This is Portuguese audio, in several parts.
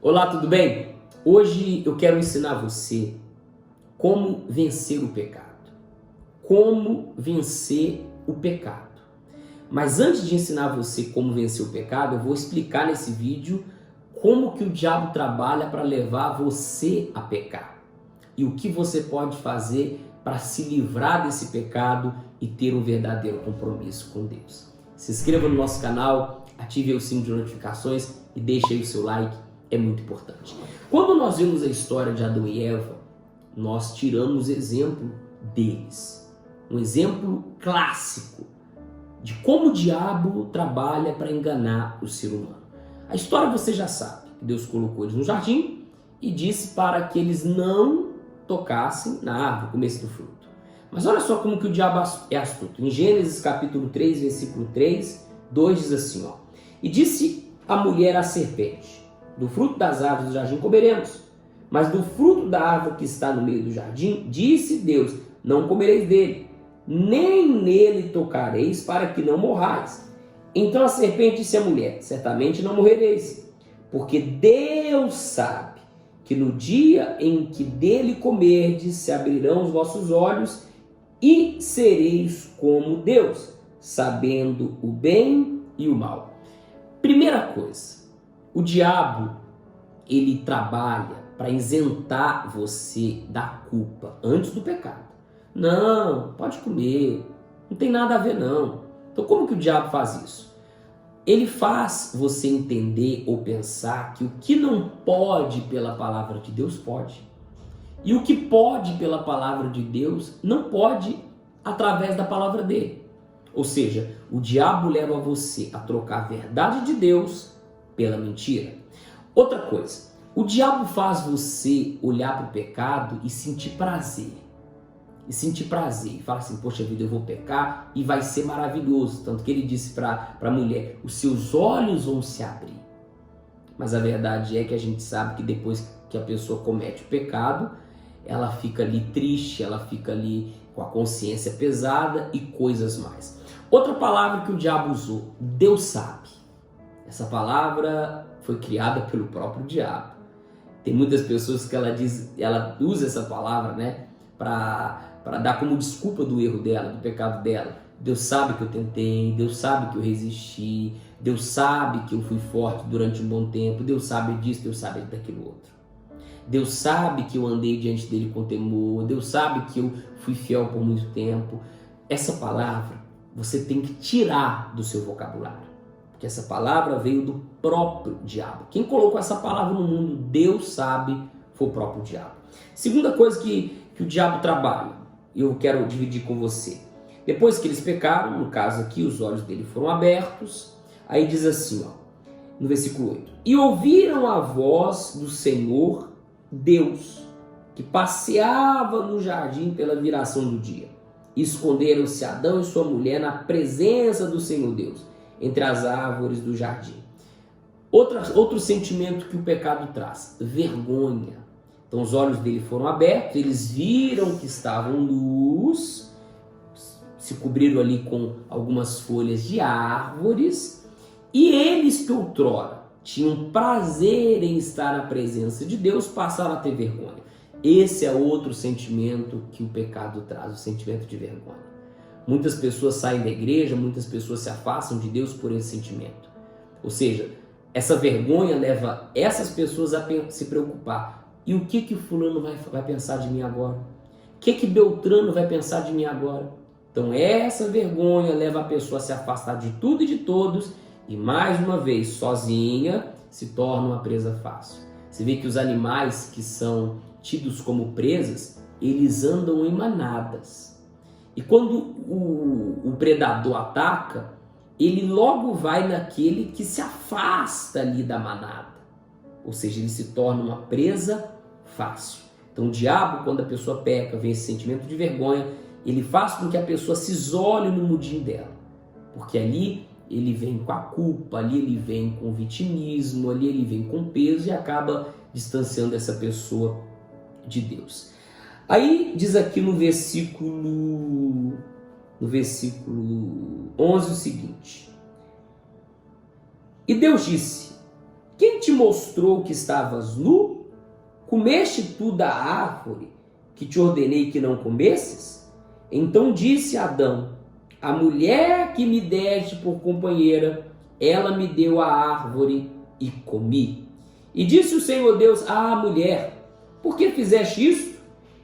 Olá, tudo bem? Hoje eu quero ensinar você como vencer o pecado. Como vencer o pecado. Mas antes de ensinar você como vencer o pecado, eu vou explicar nesse vídeo como que o diabo trabalha para levar você a pecar. E o que você pode fazer para se livrar desse pecado e ter um verdadeiro compromisso com Deus. Se inscreva no nosso canal, ative o sininho de notificações e deixe aí o seu like. É muito importante. Quando nós vemos a história de Adão e Eva, nós tiramos exemplo deles. Um exemplo clássico de como o diabo trabalha para enganar o ser humano. A história você já sabe. Deus colocou eles no jardim e disse para que eles não tocassem na árvore, comessem do fruto. Mas olha só como que o diabo é astuto. Em Gênesis capítulo 3, versículo 3, 2 diz assim, ó. E disse a mulher à serpente: do fruto das árvores do jardim comeremos, mas do fruto da árvore que está no meio do jardim, disse Deus, não comereis dele, nem nele tocareis, para que não morrais. Então a serpente disse à mulher: certamente não morrereis, porque Deus sabe que no dia em que dele comerdes, se abrirão os vossos olhos e sereis como Deus, sabendo o bem e o mal. Primeira coisa, o diabo, ele trabalha para isentar você da culpa antes do pecado. Não, pode comer, não tem nada a ver não. Então como que o diabo faz isso? Ele faz você entender ou pensar que o que não pode pela palavra de Deus pode. E o que pode pela palavra de Deus não pode através da palavra dele. Ou seja, o diabo leva você a trocar a verdade de Deus pela mentira. Outra coisa, o diabo faz você olhar para o pecado e sentir prazer. E fala assim, poxa vida, eu vou pecar e vai ser maravilhoso. Tanto que ele disse para a mulher, os seus olhos vão se abrir. Mas a verdade é que a gente sabe que depois que a pessoa comete o pecado, ela fica ali triste, ela fica ali com a consciência pesada e coisas mais. Outra palavra que o diabo usou, Deus sabe. Essa palavra foi criada pelo próprio diabo. Tem muitas pessoas que ela usa essa palavra, né, para dar como desculpa do erro dela, do pecado dela. Deus sabe que eu tentei, Deus sabe que eu resisti, Deus sabe que eu fui forte durante um bom tempo, Deus sabe disso, Deus sabe daquilo outro. Deus sabe que eu andei diante dele com temor, Deus sabe que eu fui fiel por muito tempo. Essa palavra você tem que tirar do seu vocabulário. Porque essa palavra veio do próprio diabo. Quem colocou essa palavra no mundo, Deus sabe, foi o próprio diabo. Segunda coisa que o diabo trabalha, e eu quero dividir com você. Depois que eles pecaram, no caso aqui, os olhos dele foram abertos. Aí diz assim, ó, no versículo 8. E ouviram a voz do Senhor Deus, que passeava no jardim pela viração do dia. E esconderam-se Adão e sua mulher na presença do Senhor Deus, entre as árvores do jardim. Outro sentimento que o pecado traz, vergonha. Então os olhos dele foram abertos, eles viram que estavam nus, se cobriram ali com algumas folhas de árvores, e eles que outrora tinham prazer em estar na presença de Deus, passaram a ter vergonha. Esse é outro sentimento que o pecado traz, o sentimento de vergonha. Muitas pessoas saem da igreja, muitas pessoas se afastam de Deus por esse sentimento. Ou seja, essa vergonha leva essas pessoas a se preocupar. E o que fulano vai pensar de mim agora? O que Beltrano vai pensar de mim agora? Então essa vergonha leva a pessoa a se afastar de tudo e de todos e mais uma vez, sozinha, se torna uma presa fácil. Você vê que os animais que são tidos como presas, eles andam em manadas. E quando o predador ataca, ele logo vai naquele que se afasta ali da manada. Ou seja, ele se torna uma presa fácil. Então o diabo, quando a pessoa peca, vem esse sentimento de vergonha, ele faz com que a pessoa se isole no mundinho dela. Porque ali ele vem com a culpa, ali ele vem com o vitimismo, ali ele vem com peso e acaba distanciando essa pessoa de Deus. Aí diz aqui no versículo 11 o seguinte: e Deus disse: Quem te mostrou que estavas nu? Comeste tu da árvore que te ordenei que não comesses? Então disse Adão: a mulher que me deste por companheira, ela me deu a árvore e comi. E disse o Senhor Deus à mulher: por que fizeste isto?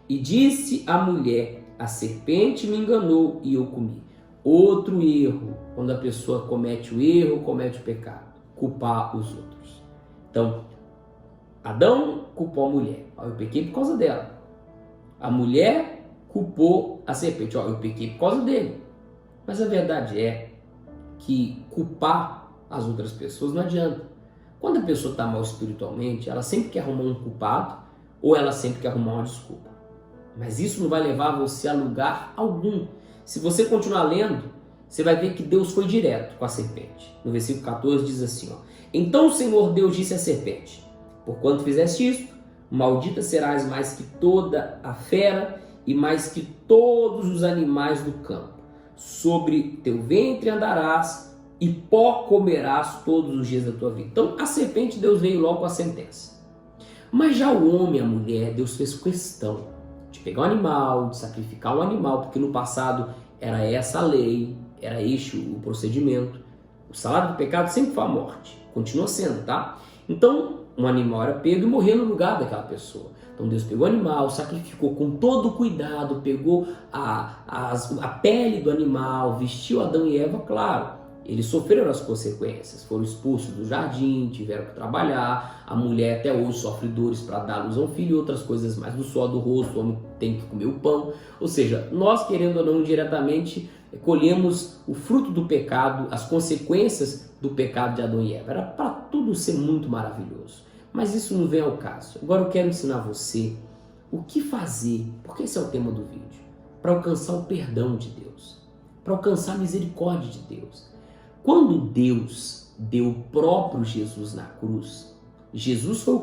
E disse a mulher: a serpente me enganou e eu comi. Outro erro, quando a pessoa comete o erro, comete o pecado, culpar os outros. Então, Adão culpou a mulher. Eu pequei por causa dela. A mulher culpou a serpente. Eu pequei por causa dele. Mas a verdade é que culpar as outras pessoas não adianta. Quando a pessoa está mal espiritualmente, ela sempre quer arrumar um culpado ou ela sempre quer arrumar uma desculpa. Mas isso não vai levar você a lugar algum. Se você continuar lendo, você vai ver que Deus foi direto com a serpente. No versículo 14 diz assim: então o Senhor Deus disse à serpente: porquanto fizeste isto, maldita serás mais que toda a fera e mais que todos os animais do campo. Sobre teu ventre andarás e pó comerás todos os dias da tua vida. Então a serpente, Deus veio logo com a sentença. Mas já o homem e a mulher, Deus fez questão de pegar um animal, de sacrificar um animal, porque no passado era essa a lei, era este o procedimento. O salário do pecado sempre foi a morte, continua sendo, tá? Então, um animal era pego e morria no lugar daquela pessoa. Então Deus pegou o animal, sacrificou com todo o cuidado, pegou a pele do animal, vestiu Adão e Eva, claro. Eles sofreram as consequências, foram expulsos do jardim, tiveram que trabalhar. A mulher até hoje sofre dores para dar luz a um filho e outras coisas mais. Do suor do rosto, o homem tem que comer o pão. Ou seja, nós, querendo ou não, diretamente colhemos o fruto do pecado, as consequências do pecado de Adão e Eva. Era para tudo ser muito maravilhoso. Mas isso não vem ao caso. Agora eu quero ensinar você o que fazer, porque esse é o tema do vídeo, para alcançar o perdão de Deus, para alcançar a misericórdia de Deus. Quando Deus deu o próprio Jesus na cruz, Jesus foi o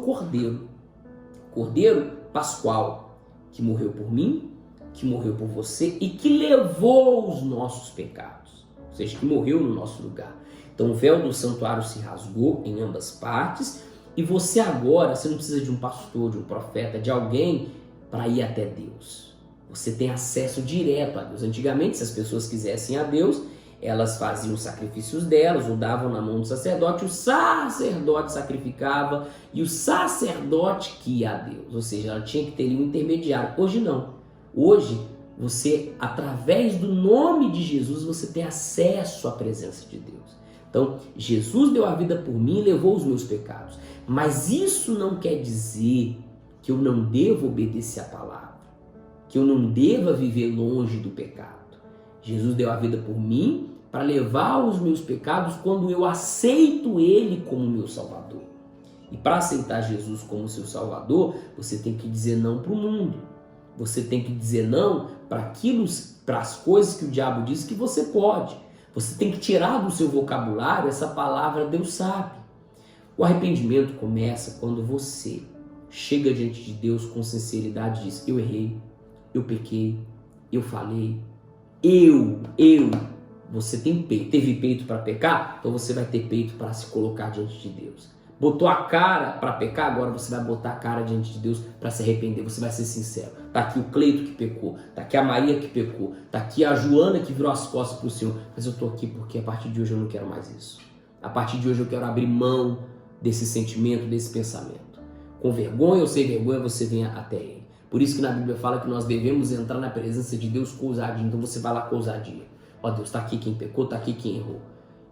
Cordeiro Pascual, que morreu por mim, que morreu por você e que levou os nossos pecados, ou seja, que morreu no nosso lugar. Então o véu do santuário se rasgou em ambas partes e você agora, você não precisa de um pastor, de um profeta, de alguém para ir até Deus. Você tem acesso direto a Deus. Antigamente, se as pessoas quisessem a Deus, elas faziam os sacrifícios delas, ou davam na mão do sacerdote, o sacerdote sacrificava e o sacerdote que ia a Deus, ou seja, ela tinha que ter um intermediário. Hoje não. Hoje, você, através do nome de Jesus, você tem acesso à presença de Deus. Então, Jesus deu a vida por mim e levou os meus pecados. Mas isso não quer dizer que eu não devo obedecer a palavra, que eu não deva viver longe do pecado. Jesus deu a vida por mim para levar os meus pecados quando eu aceito Ele como meu Salvador. E para aceitar Jesus como seu Salvador, você tem que dizer não para o mundo. Você tem que dizer não para as coisas que o diabo diz que você pode. Você tem que tirar do seu vocabulário essa palavra Deus sabe. O arrependimento começa quando você chega diante de Deus com sinceridade e diz: eu errei, eu pequei, eu falei. Você teve peito para pecar, então você vai ter peito para se colocar diante de Deus. Botou a cara para pecar, agora você vai botar a cara diante de Deus para se arrepender. Você vai ser sincero. Tá aqui o Cleito que pecou, tá aqui a Maria que pecou, tá aqui a Joana que virou as costas para o Senhor. Mas eu tô aqui porque a partir de hoje eu não quero mais isso. A partir de hoje eu quero abrir mão desse sentimento, desse pensamento. Com vergonha ou sem vergonha, você venha até Ele. Por isso que na Bíblia fala que nós devemos entrar na presença de Deus com ousadia. Então você vai lá com ousadia. Ó Deus, está aqui quem pecou, está aqui quem errou.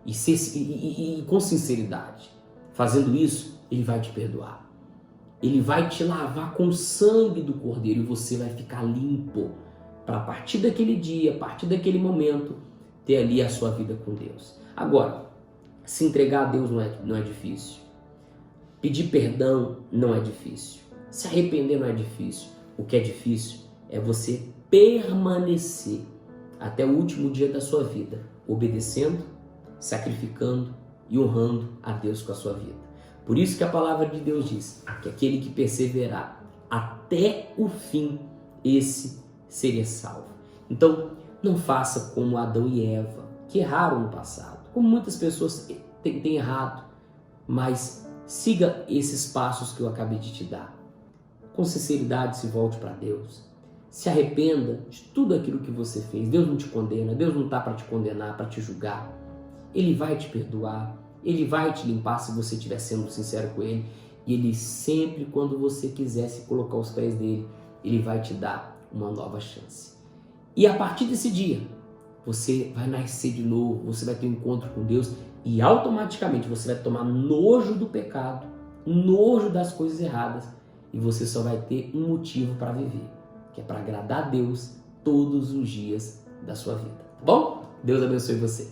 E com sinceridade. Fazendo isso, Ele vai te perdoar. Ele vai te lavar com o sangue do Cordeiro e você vai ficar limpo. Para a partir daquele dia, a partir daquele momento, ter ali a sua vida com Deus. Agora, se entregar a Deus não é difícil. Pedir perdão não é difícil. Se arrepender não é difícil. O que é difícil é você permanecer até o último dia da sua vida, obedecendo, sacrificando e honrando a Deus com a sua vida. Por isso que a palavra de Deus diz que aquele que perseverar até o fim, esse seria salvo. Então, não faça como Adão e Eva, que erraram no passado, como muitas pessoas têm errado, mas Siga esses passos que eu acabei de te dar. Com sinceridade, se volte para Deus. Se arrependa de tudo aquilo que você fez. Deus não te condena, Deus não está para te condenar, para te julgar. Ele vai te perdoar, Ele vai te limpar se você estiver sendo sincero com Ele. E Ele sempre, quando você quiser se colocar aos pés dEle, Ele vai te dar uma nova chance. E a partir desse dia, você vai nascer de novo, você vai ter um encontro com Deus e automaticamente você vai tomar nojo do pecado, nojo das coisas erradas e você só vai ter um motivo para viver, que é para agradar a Deus todos os dias da sua vida. Tá bom? Deus abençoe você.